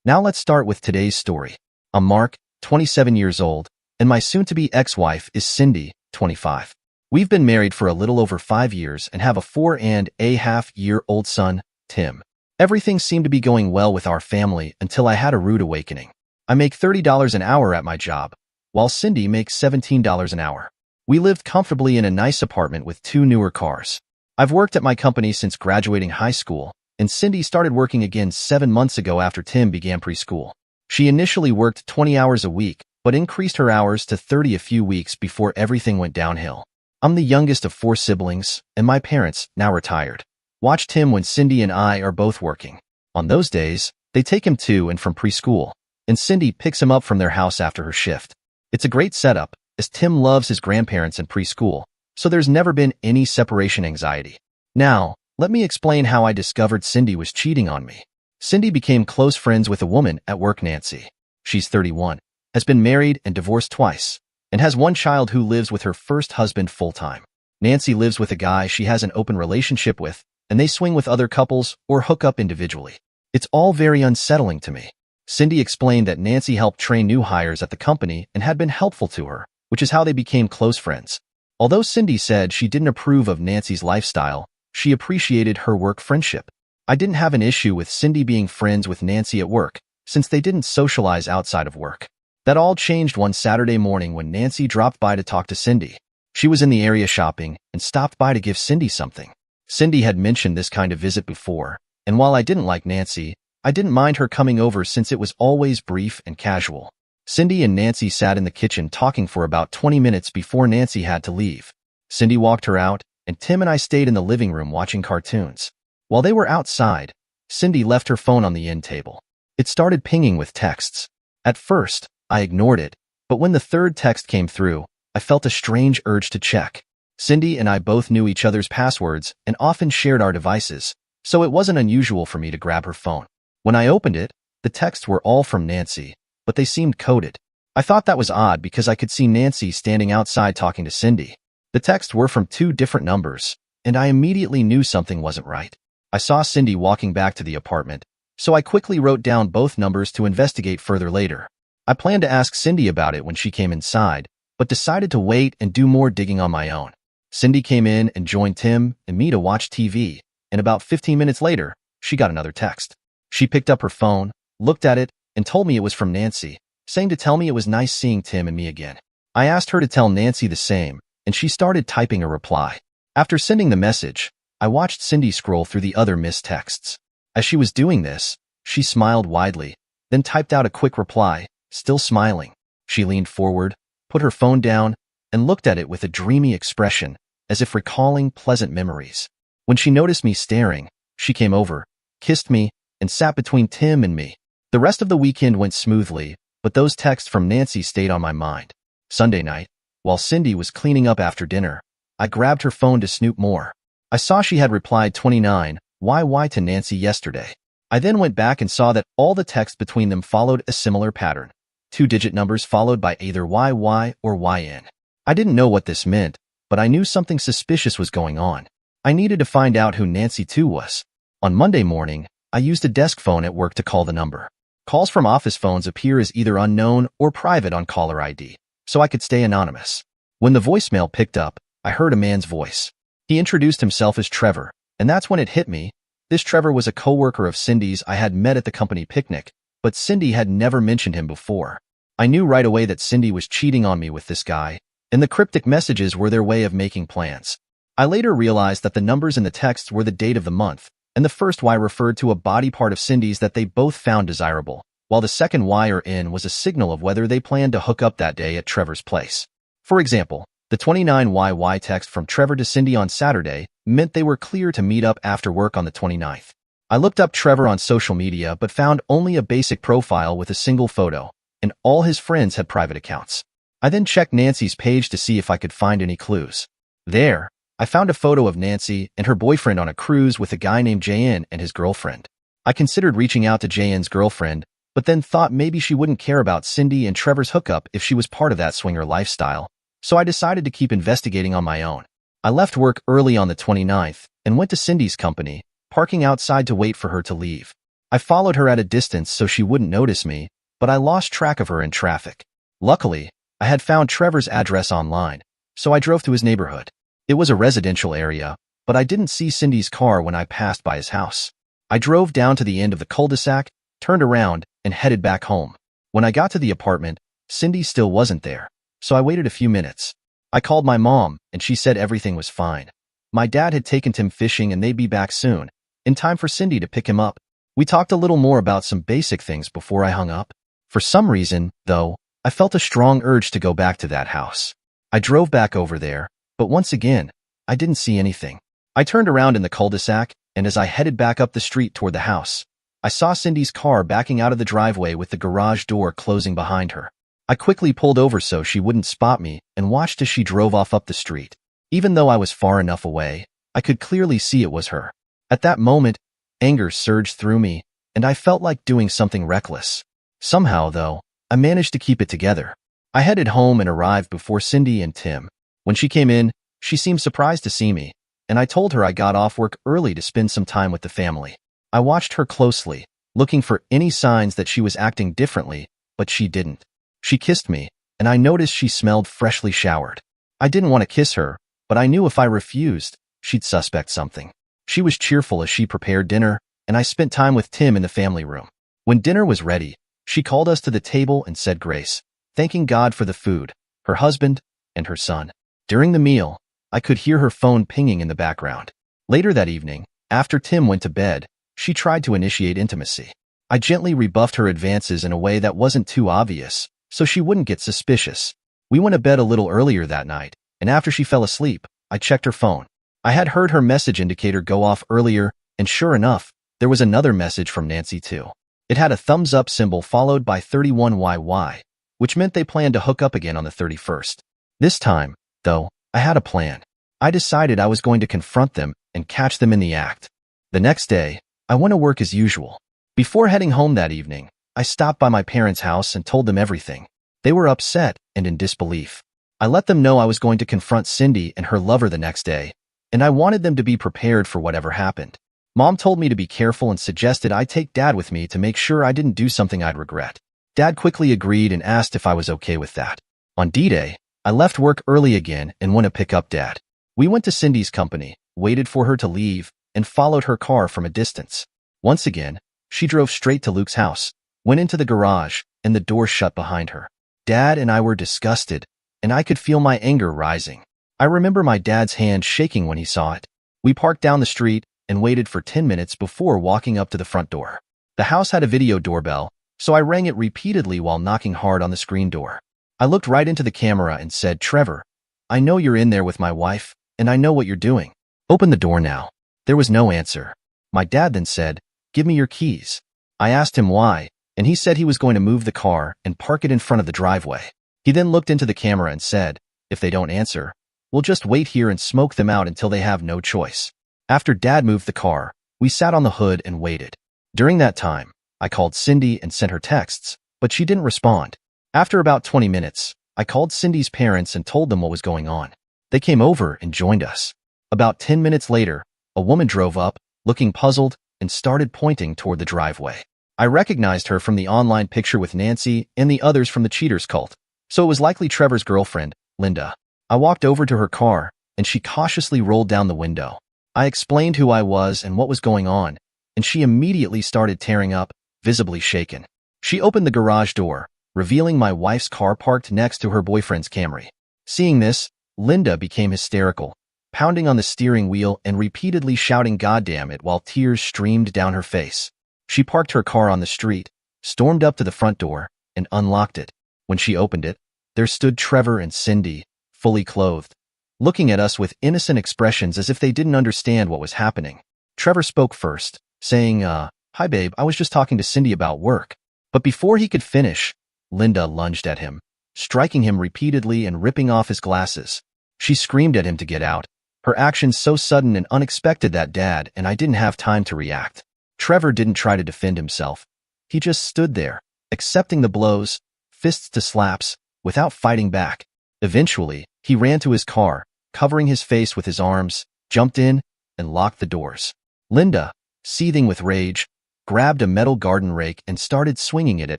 Now let's start with today's story. I'm Mark, 27 years old, and my soon-to-be ex-wife is Cindy, 25. We've been married for a little over 5 years and have a 4.5-year-old son, Tim. Everything seemed to be going well with our family until I had a rude awakening. I make $30 an hour at my job, while Cindy makes $17 an hour. We lived comfortably in a nice apartment with 2 newer cars. I've worked at my company since graduating high school, and Cindy started working again 7 months ago after Tim began preschool. She initially worked 20 hours a week, but increased her hours to 30 a few weeks before everything went downhill. I'm the youngest of 4 siblings, and my parents, now retired, watch Tim when Cindy and I are both working. On those days, they take him to and from preschool, and Cindy picks him up from their house after her shift. It's a great setup, as Tim loves his grandparents in preschool, so there's never been any separation anxiety. Now, let me explain how I discovered Cindy was cheating on me. Cindy became close friends with a woman at work, Nancy. She's 31, has been married and divorced twice, and has 1 child who lives with her first husband full-time. Nancy lives with a guy she has an open relationship with, and they swing with other couples or hook up individually. It's all very unsettling to me. Cindy explained that Nancy helped train new hires at the company and had been helpful to her, which is how they became close friends. Although Cindy said she didn't approve of Nancy's lifestyle, she appreciated her work friendship. I didn't have an issue with Cindy being friends with Nancy at work, since they didn't socialize outside of work. That all changed one Saturday morning when Nancy dropped by to talk to Cindy. She was in the area shopping and stopped by to give Cindy something. Cindy had mentioned this kind of visit before, and while I didn't like Nancy, I didn't mind her coming over since it was always brief and casual. Cindy and Nancy sat in the kitchen talking for about 20 minutes before Nancy had to leave. Cindy walked her out, and Tim and I stayed in the living room watching cartoons. While they were outside, Cindy left her phone on the end table. It started pinging with texts. At first, I ignored it, but when the third text came through, I felt a strange urge to check. Cindy and I both knew each other's passwords and often shared our devices, so it wasn't unusual for me to grab her phone. When I opened it, the texts were all from Nancy, but they seemed coded. I thought that was odd because I could see Nancy standing outside talking to Cindy. The texts were from 2 different numbers, and I immediately knew something wasn't right. I saw Cindy walking back to the apartment, so I quickly wrote down both numbers to investigate further later. I planned to ask Cindy about it when she came inside, but decided to wait and do more digging on my own. Cindy came in and joined Tim and me to watch TV, and about 15 minutes later, she got another text. She picked up her phone, looked at it, and told me it was from Nancy, saying to tell me it was nice seeing Tim and me again. I asked her to tell Nancy the same, and she started typing a reply. After sending the message, I watched Cindy scroll through the other missed texts. As she was doing this, she smiled widely, then typed out a quick reply, still smiling. She leaned forward, put her phone down, and looked at it with a dreamy expression, as if recalling pleasant memories. When she noticed me staring, she came over, kissed me, and sat between Tim and me. The rest of the weekend went smoothly, but those texts from Nancy stayed on my mind. Sunday night, while Cindy was cleaning up after dinner, I grabbed her phone to snoop more. I saw she had replied 29YY to Nancy yesterday. I then went back and saw that all the texts between them followed a similar pattern. 2-digit numbers followed by either YY or YN. I didn't know what this meant, but I knew something suspicious was going on. I needed to find out who Nancy 2 was. On Monday morning, I used a desk phone at work to call the number. Calls from office phones appear as either unknown or private on caller ID, so I could stay anonymous. When the voicemail picked up, I heard a man's voice. He introduced himself as Trevor, and that's when it hit me. This Trevor was a coworker of Cindy's I had met at the company picnic, but Cindy had never mentioned him before. I knew right away that Cindy was cheating on me with this guy, and the cryptic messages were their way of making plans. I later realized that the numbers in the texts were the date of the month, and the first Y referred to a body part of Cindy's that they both found desirable, while the second Y or N was a signal of whether they planned to hook up that day at Trevor's place. For example, the 29YY text from Trevor to Cindy on Saturday meant they were clear to meet up after work on the 29th. I looked up Trevor on social media but found only a basic profile with a single photo, and all his friends had private accounts. I then checked Nancy's page to see if I could find any clues. There, I found a photo of Nancy and her boyfriend on a cruise with a guy named JN and his girlfriend. I considered reaching out to JN's girlfriend, but then thought maybe she wouldn't care about Cindy and Trevor's hookup if she was part of that swinger lifestyle, so I decided to keep investigating on my own. I left work early on the 29th and went to Cindy's company, parking outside to wait for her to leave. I followed her at a distance so she wouldn't notice me, but I lost track of her in traffic. Luckily, I had found Trevor's address online, so I drove to his neighborhood. It was a residential area, but I didn't see Cindy's car when I passed by his house. I drove down to the end of the cul-de-sac, turned around, and headed back home. When I got to the apartment, Cindy still wasn't there, so I waited a few minutes. I called my mom, and she said everything was fine. My dad had taken Tim fishing and they'd be back soon, in time for Cindy to pick him up. We talked a little more about some basic things before I hung up. For some reason, though, I felt a strong urge to go back to that house. I drove back over there, but once again, I didn't see anything. I turned around in the cul-de-sac, and as I headed back up the street toward the house, I saw Cindy's car backing out of the driveway with the garage door closing behind her. I quickly pulled over so she wouldn't spot me and watched as she drove off up the street. Even though I was far enough away, I could clearly see it was her. At that moment, anger surged through me, and I felt like doing something reckless. Somehow, though, I managed to keep it together. I headed home and arrived before Cindy and Tim. When she came in, she seemed surprised to see me, and I told her I got off work early to spend some time with the family. I watched her closely, looking for any signs that she was acting differently, but she didn't. She kissed me, and I noticed she smelled freshly showered. I didn't want to kiss her, but I knew if I refused, she'd suspect something. She was cheerful as she prepared dinner, and I spent time with Tim in the family room. When dinner was ready, she called us to the table and said grace, thanking God for the food, her husband, and her son. During the meal, I could hear her phone pinging in the background. Later that evening, after Tim went to bed, she tried to initiate intimacy. I gently rebuffed her advances in a way that wasn't too obvious, so she wouldn't get suspicious. We went to bed a little earlier that night, and after she fell asleep, I checked her phone. I had heard her message indicator go off earlier, and sure enough, there was another message from Nancy too. It had a thumbs up symbol followed by 31YY, which meant they planned to hook up again on the 31st. This time, though, I had a plan. I decided I was going to confront them and catch them in the act. The next day, I went to work as usual. Before heading home that evening, I stopped by my parents' house and told them everything. They were upset and in disbelief. I let them know I was going to confront Cindy and her lover the next day, and I wanted them to be prepared for whatever happened. Mom told me to be careful and suggested I take Dad with me to make sure I didn't do something I'd regret. Dad quickly agreed and asked if I was okay with that. On D-Day, I left work early again and went to pick up Dad. We went to Cindy's company, waited for her to leave, and followed her car from a distance. Once again, she drove straight to Luke's house, went into the garage, and the door shut behind her. Dad and I were disgusted, and I could feel my anger rising. I remember my dad's hand shaking when he saw it. We parked down the street and waited for 10 minutes before walking up to the front door. The house had a video doorbell, so I rang it repeatedly while knocking hard on the screen door. I looked right into the camera and said, "Trevor, I know you're in there with my wife, and I know what you're doing. Open the door now." There was no answer. My dad then said, "Give me your keys." I asked him why, and he said he was going to move the car and park it in front of the driveway. He then looked into the camera and said, "If they don't answer, we'll just wait here and smoke them out until they have no choice." After Dad moved the car, we sat on the hood and waited. During that time, I called Cindy and sent her texts, but she didn't respond. After about 20 minutes, I called Cindy's parents and told them what was going on. They came over and joined us. About 10 minutes later, a woman drove up, looking puzzled, and started pointing toward the driveway. I recognized her from the online picture with Nancy and the others from the Cheaters cult, so it was likely Trevor's girlfriend, Linda. I walked over to her car, and she cautiously rolled down the window. I explained who I was and what was going on, and she immediately started tearing up, visibly shaken. She opened the garage door, revealing my wife's car parked next to her boyfriend's Camry. Seeing this, Linda became hysterical, pounding on the steering wheel and repeatedly shouting "Goddamn it" while tears streamed down her face. She parked her car on the street, stormed up to the front door, and unlocked it. When she opened it, there stood Trevor and Cindy, fully clothed, looking at us with innocent expressions as if they didn't understand what was happening. Trevor spoke first, saying, "Hi babe, I was just talking to Cindy about work." But before he could finish, Linda lunged at him, striking him repeatedly and ripping off his glasses. She screamed at him to get out, her actions so sudden and unexpected that Dad and I didn't have time to react. Trevor didn't try to defend himself. He just stood there, accepting the blows, fists to slaps, without fighting back. Eventually, he ran to his car, covering his face with his arms, jumped in, and locked the doors. Linda, seething with rage, grabbed a metal garden rake and started swinging it at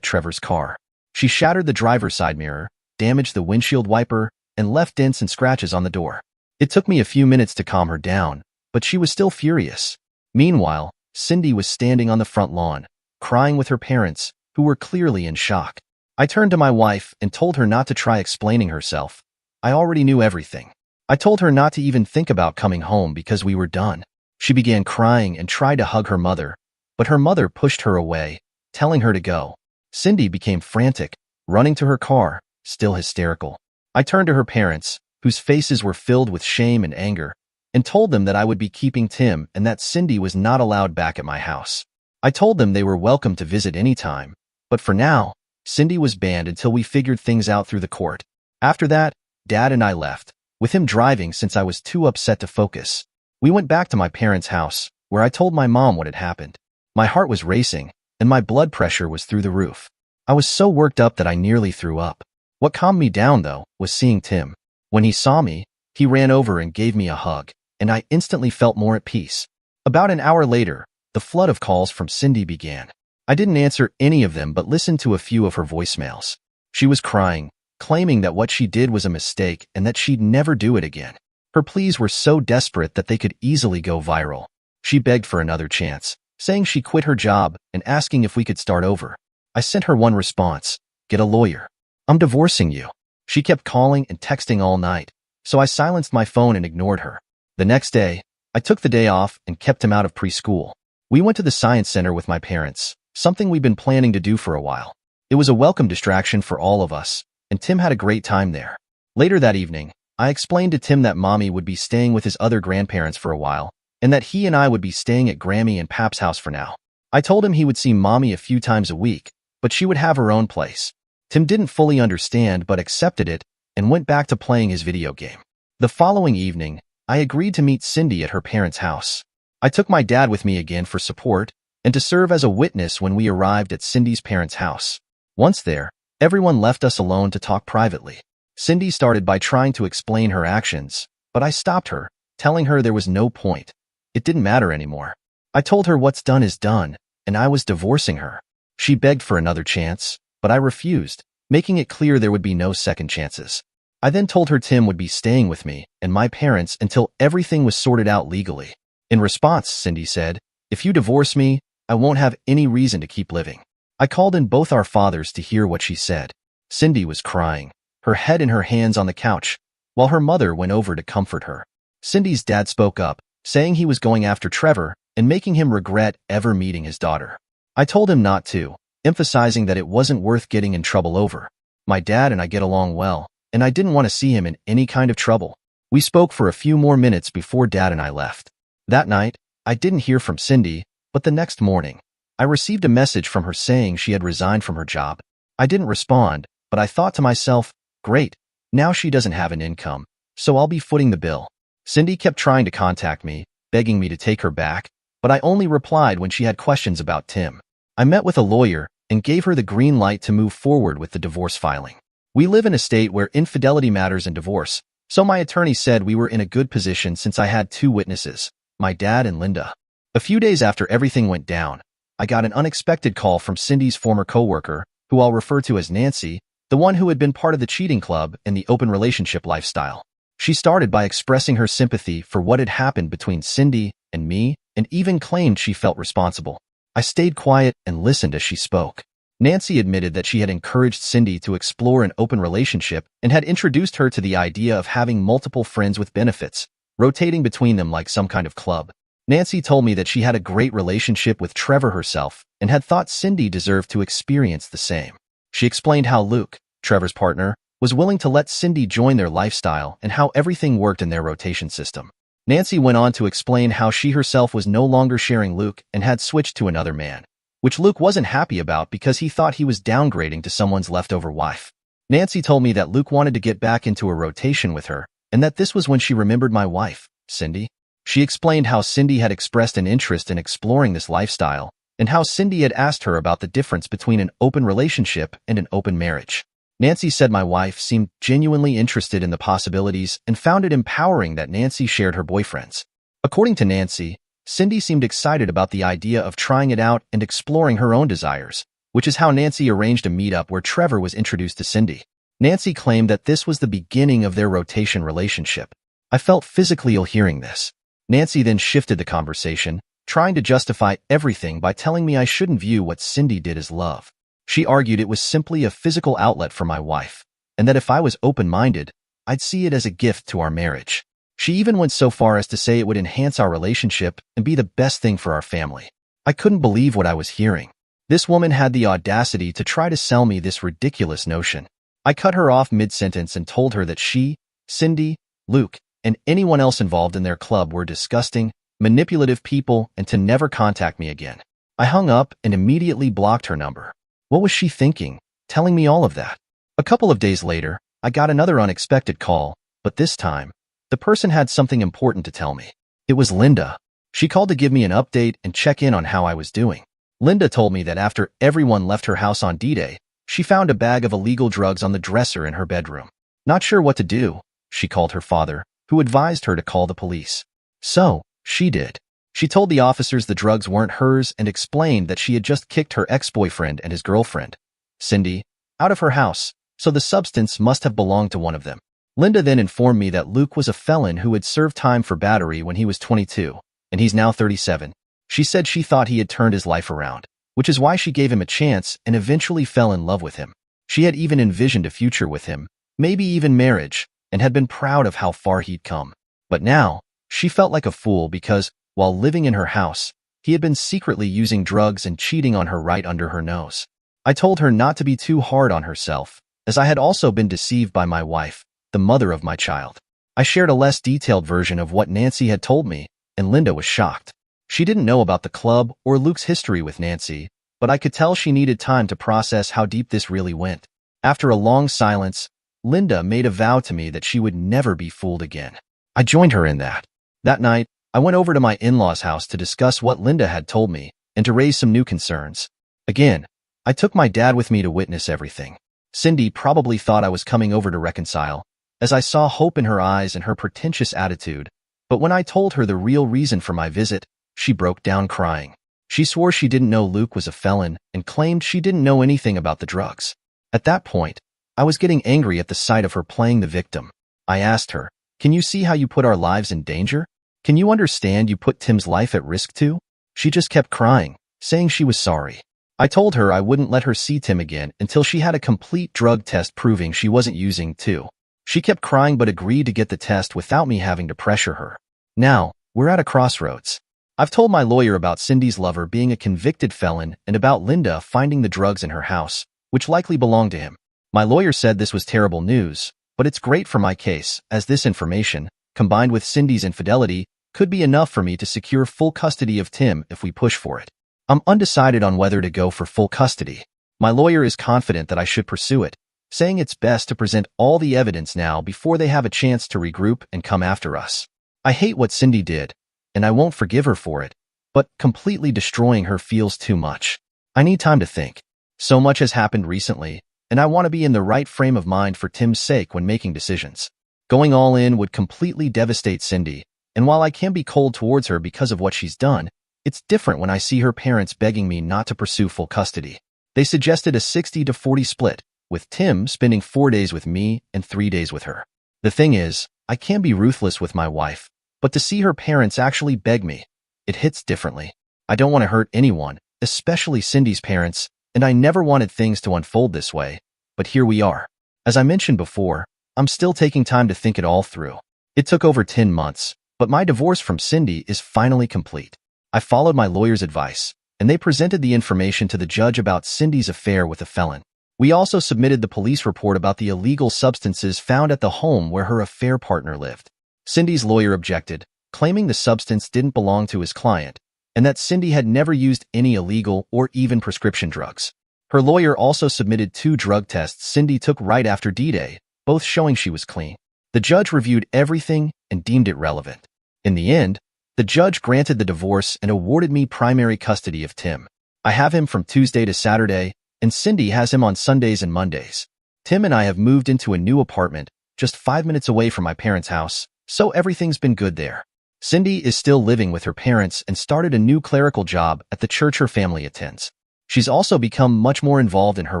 Trevor's car. She shattered the driver's side mirror, damaged the windshield wiper, and left dents and scratches on the door. It took me a few minutes to calm her down, but she was still furious. Meanwhile, Cindy was standing on the front lawn, crying with her parents, who were clearly in shock. I turned to my wife and told her not to try explaining herself. I already knew everything. I told her not to even think about coming home because we were done. She began crying and tried to hug her mother, but her mother pushed her away, telling her to go. Cindy became frantic, running to her car, still hysterical. I turned to her parents, whose faces were filled with shame and anger, and told them that I would be keeping Tim and that Cindy was not allowed back at my house. I told them they were welcome to visit anytime, but for now, Cindy was banned until we figured things out through the court. After that, Dad and I left, with him driving since I was too upset to focus. We went back to my parents' house, where I told my mom what had happened. My heart was racing, and my blood pressure was through the roof. I was so worked up that I nearly threw up. What calmed me down, though, was seeing Tim. When he saw me, he ran over and gave me a hug, and I instantly felt more at peace. About an hour later, the flood of calls from Cindy began. I didn't answer any of them but listened to a few of her voicemails. She was crying, claiming that what she did was a mistake and that she'd never do it again. Her pleas were so desperate that they could easily go viral. She begged for another chance, saying she quit her job and asking if we could start over. I sent her one response: "Get a lawyer. I'm divorcing you." She kept calling and texting all night, so I silenced my phone and ignored her. The next day, I took the day off and kept him out of preschool. We went to the science center with my parents, something we'd been planning to do for a while. It was a welcome distraction for all of us, and Tim had a great time there. Later that evening, I explained to Tim that Mommy would be staying with his other grandparents for a while, and that he and I would be staying at Grammy and Pap's house for now. I told him he would see Mommy a few times a week, but she would have her own place. Tim didn't fully understand but accepted it and went back to playing his video game. The following evening, I agreed to meet Cindy at her parents' house. I took my dad with me again for support and to serve as a witness when we arrived at Cindy's parents' house. Once there, everyone left us alone to talk privately. Cindy started by trying to explain her actions, but I stopped her, telling her there was no point. It didn't matter anymore. I told her what's done is done, and I was divorcing her. She begged for another chance, but I refused, making it clear there would be no second chances. I then told her Tim would be staying with me and my parents until everything was sorted out legally. In response, Cindy said, "If you divorce me, I won't have any reason to keep living." I called in both our fathers to hear what she said. Cindy was crying, her head in her hands on the couch, while her mother went over to comfort her. Cindy's dad spoke up, saying he was going after Trevor and making him regret ever meeting his daughter. I told him not to, emphasizing that it wasn't worth getting in trouble over. My dad and I get along well, and I didn't want to see him in any kind of trouble. We spoke for a few more minutes before Dad and I left. That night, I didn't hear from Cindy, but the next morning, I received a message from her saying she had resigned from her job. I didn't respond, but I thought to myself, great, now she doesn't have an income, so I'll be footing the bill. Cindy kept trying to contact me, begging me to take her back, but I only replied when she had questions about Tim. I met with a lawyer and gave her the green light to move forward with the divorce filing. We live in a state where infidelity matters in divorce, so my attorney said we were in a good position since I had two witnesses, my dad and Linda. A few days after everything went down, I got an unexpected call from Cindy's former coworker, who I'll refer to as Nancy, the one who had been part of the cheating club and the open relationship lifestyle. She started by expressing her sympathy for what had happened between Cindy and me, and even claimed she felt responsible. I stayed quiet and listened as she spoke. Nancy admitted that she had encouraged Cindy to explore an open relationship and had introduced her to the idea of having multiple friends with benefits, rotating between them like some kind of club. Nancy told me that she had a great relationship with Trevor herself and had thought Cindy deserved to experience the same. She explained how Luke, Trevor's partner, was willing to let Cindy join their lifestyle and how everything worked in their rotation system. Nancy went on to explain how she herself was no longer sharing Luke and had switched to another man, which Luke wasn't happy about because he thought he was downgrading to someone's leftover wife. Nancy told me that Luke wanted to get back into a rotation with her, and that this was when she remembered my wife, Cindy. She explained how Cindy had expressed an interest in exploring this lifestyle, and how Cindy had asked her about the difference between an open relationship and an open marriage. Nancy said my wife seemed genuinely interested in the possibilities and found it empowering that Nancy shared her boyfriends. According to Nancy, Cindy seemed excited about the idea of trying it out and exploring her own desires, which is how Nancy arranged a meetup where Trevor was introduced to Cindy. Nancy claimed that this was the beginning of their rotation relationship. I felt physically ill hearing this. Nancy then shifted the conversation, trying to justify everything by telling me I shouldn't view what Cindy did as love. She argued it was simply a physical outlet for my wife, and that if I was open-minded, I'd see it as a gift to our marriage. She even went so far as to say it would enhance our relationship and be the best thing for our family. I couldn't believe what I was hearing. This woman had the audacity to try to sell me this ridiculous notion. I cut her off mid-sentence and told her that she, Cindy, Luke, and anyone else involved in their club were disgusting, manipulative people and to never contact me again. I hung up and immediately blocked her number. What was she thinking, telling me all of that? A couple of days later, I got another unexpected call, but this time, the person had something important to tell me. It was Linda. She called to give me an update and check in on how I was doing. Linda told me that after everyone left her house on D-Day, she found a bag of illegal drugs on the dresser in her bedroom. Not sure what to do, she called her father, who advised her to call the police. So, she did. She told the officers the drugs weren't hers and explained that she had just kicked her ex-boyfriend and his girlfriend, Cindy, out of her house, so the substance must have belonged to one of them. Linda then informed me that Luke was a felon who had served time for battery when he was 22, and he's now 37. She said she thought he had turned his life around, which is why she gave him a chance and eventually fell in love with him. She had even envisioned a future with him, maybe even marriage, and had been proud of how far he'd come. But now, she felt like a fool because, while living in her house, he had been secretly using drugs and cheating on her right under her nose. I told her not to be too hard on herself, as I had also been deceived by my wife, the mother of my child. I shared a less detailed version of what Nancy had told me, and Linda was shocked. She didn't know about the club or Luke's history with Nancy, but I could tell she needed time to process how deep this really went. After a long silence, Linda made a vow to me that she would never be fooled again. I joined her in that. That night, I went over to my in-laws' house to discuss what Linda had told me and to raise some new concerns. Again, I took my dad with me to witness everything. Cindy probably thought I was coming over to reconcile, as I saw hope in her eyes and her pretentious attitude, but when I told her the real reason for my visit, she broke down crying. She swore she didn't know Luke was a felon and claimed she didn't know anything about the drugs. At that point, I was getting angry at the sight of her playing the victim. I asked her, "Can you see how you put our lives in danger? Can you understand you put Tim's life at risk too?" She just kept crying, saying she was sorry. I told her I wouldn't let her see Tim again until she had a complete drug test proving she wasn't using too. She kept crying but agreed to get the test without me having to pressure her. Now, we're at a crossroads. I've told my lawyer about Cindy's lover being a convicted felon and about Linda finding the drugs in her house, which likely belonged to him. My lawyer said this was terrible news, but it's great for my case, as this information, combined with Cindy's infidelity, could be enough for me to secure full custody of Tim if we push for it. I'm undecided on whether to go for full custody. My lawyer is confident that I should pursue it, saying it's best to present all the evidence now before they have a chance to regroup and come after us. I hate what Cindy did, and I won't forgive her for it, but completely destroying her feels too much. I need time to think. So much has happened recently, and I want to be in the right frame of mind for Tim's sake when making decisions. Going all in would completely devastate Cindy, and while I can be cold towards her because of what she's done, it's different when I see her parents begging me not to pursue full custody. They suggested a 60-40 split, with Tim spending 4 days with me and 3 days with her. The thing is, I can be ruthless with my wife, but to see her parents actually beg me, it hits differently. I don't want to hurt anyone, especially Cindy's parents, and I never wanted things to unfold this way, but here we are. As I mentioned before, I'm still taking time to think it all through. It took over 10 months, but my divorce from Cindy is finally complete. I followed my lawyer's advice, and they presented the information to the judge about Cindy's affair with a felon. We also submitted the police report about the illegal substances found at the home where her affair partner lived. Cindy's lawyer objected, claiming the substance didn't belong to his client, and that Cindy had never used any illegal or even prescription drugs. Her lawyer also submitted 2 drug tests Cindy took right after D-Day, both showing she was clean. The judge reviewed everything and deemed it relevant. In the end, the judge granted the divorce and awarded me primary custody of Tim. I have him from Tuesday to Saturday, and Cindy has him on Sundays and Mondays. Tim and I have moved into a new apartment, just 5 minutes away from my parents' house, so everything's been good there. Cindy is still living with her parents and started a new clerical job at the church her family attends. She's also become much more involved in her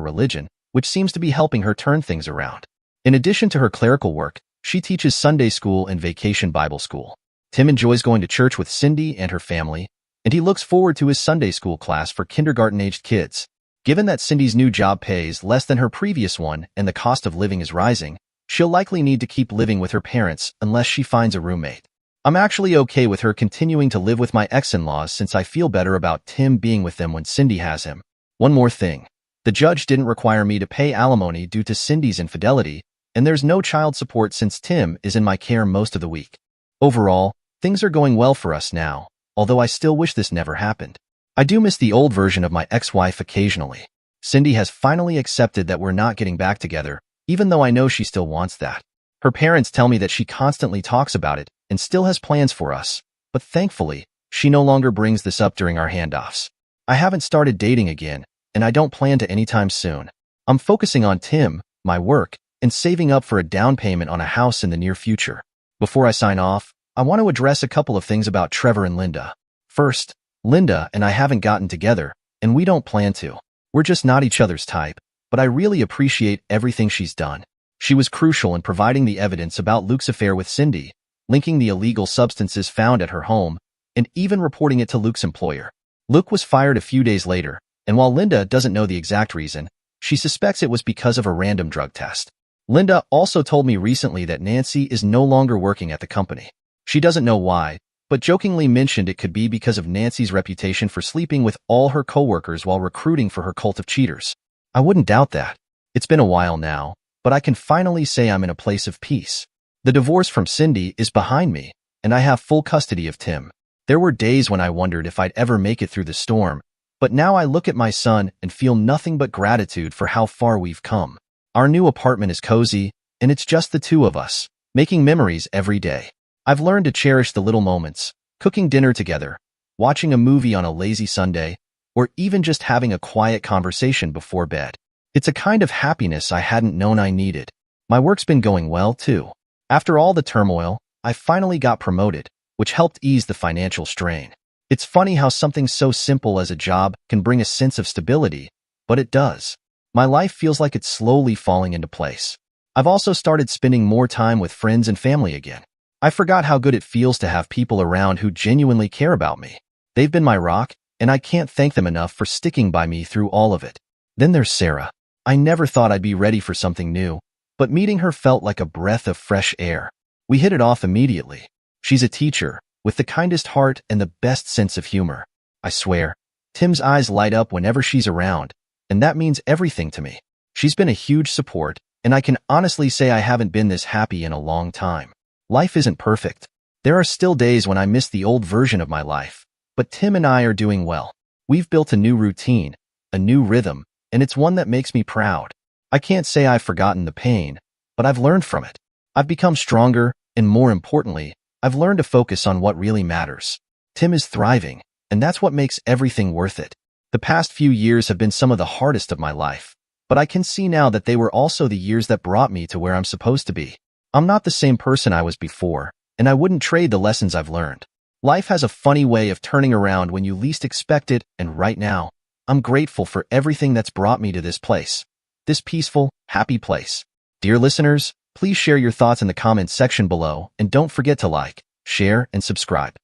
religion, which seems to be helping her turn things around. In addition to her clerical work, she teaches Sunday school and vacation Bible school. Tim enjoys going to church with Cindy and her family, and he looks forward to his Sunday school class for kindergarten-aged kids. Given that Cindy's new job pays less than her previous one and the cost of living is rising, she'll likely need to keep living with her parents unless she finds a roommate. I'm actually okay with her continuing to live with my ex-in-laws since I feel better about Tim being with them when Cindy has him. One more thing. The judge didn't require me to pay alimony due to Cindy's infidelity, and there's no child support since Tim is in my care most of the week. Overall, things are going well for us now, although I still wish this never happened. I do miss the old version of my ex-wife occasionally. Cindy has finally accepted that we're not getting back together, even though I know she still wants that. Her parents tell me that she constantly talks about it and still has plans for us, but thankfully, she no longer brings this up during our handoffs. I haven't started dating again, and I don't plan to anytime soon. I'm focusing on Tim, my work, and saving up for a down payment on a house in the near future. Before I sign off, I want to address a couple of things about Trevor and Linda. First, Linda and I haven't gotten together, and we don't plan to. We're just not each other's type, but I really appreciate everything she's done. She was crucial in providing the evidence about Luke's affair with Cindy, linking the illegal substances found at her home, and even reporting it to Luke's employer. Luke was fired a few days later, and while Linda doesn't know the exact reason, she suspects it was because of a random drug test. Linda also told me recently that Nancy is no longer working at the company. She doesn't know why, but jokingly mentioned it could be because of Nancy's reputation for sleeping with all her coworkers while recruiting for her cult of cheaters. I wouldn't doubt that. It's been a while now, but I can finally say I'm in a place of peace. The divorce from Cindy is behind me, and I have full custody of Tim. There were days when I wondered if I'd ever make it through the storm, but now I look at my son and feel nothing but gratitude for how far we've come. Our new apartment is cozy, and it's just the two of us, making memories every day. I've learned to cherish the little moments, cooking dinner together, watching a movie on a lazy Sunday, or even just having a quiet conversation before bed. It's a kind of happiness I hadn't known I needed. My work's been going well, too. After all the turmoil, I finally got promoted, which helped ease the financial strain. It's funny how something so simple as a job can bring a sense of stability, but it does. My life feels like it's slowly falling into place. I've also started spending more time with friends and family again. I forgot how good it feels to have people around who genuinely care about me. They've been my rock, and I can't thank them enough for sticking by me through all of it. Then there's Sarah. I never thought I'd be ready for something new, but meeting her felt like a breath of fresh air. We hit it off immediately. She's a teacher, with the kindest heart and the best sense of humor. I swear, Tim's eyes light up whenever she's around, and that means everything to me. She's been a huge support, and I can honestly say I haven't been this happy in a long time. Life isn't perfect. There are still days when I miss the old version of my life, but Tim and I are doing well. We've built a new routine, a new rhythm, and it's one that makes me proud. I can't say I've forgotten the pain, but I've learned from it. I've become stronger, and more importantly, I've learned to focus on what really matters. Tim is thriving, and that's what makes everything worth it. The past few years have been some of the hardest of my life, but I can see now that they were also the years that brought me to where I'm supposed to be. I'm not the same person I was before, and I wouldn't trade the lessons I've learned. Life has a funny way of turning around when you least expect it, and right now, I'm grateful for everything that's brought me to this place. This peaceful, happy place. Dear listeners, please share your thoughts in the comments section below, and don't forget to like, share, and subscribe.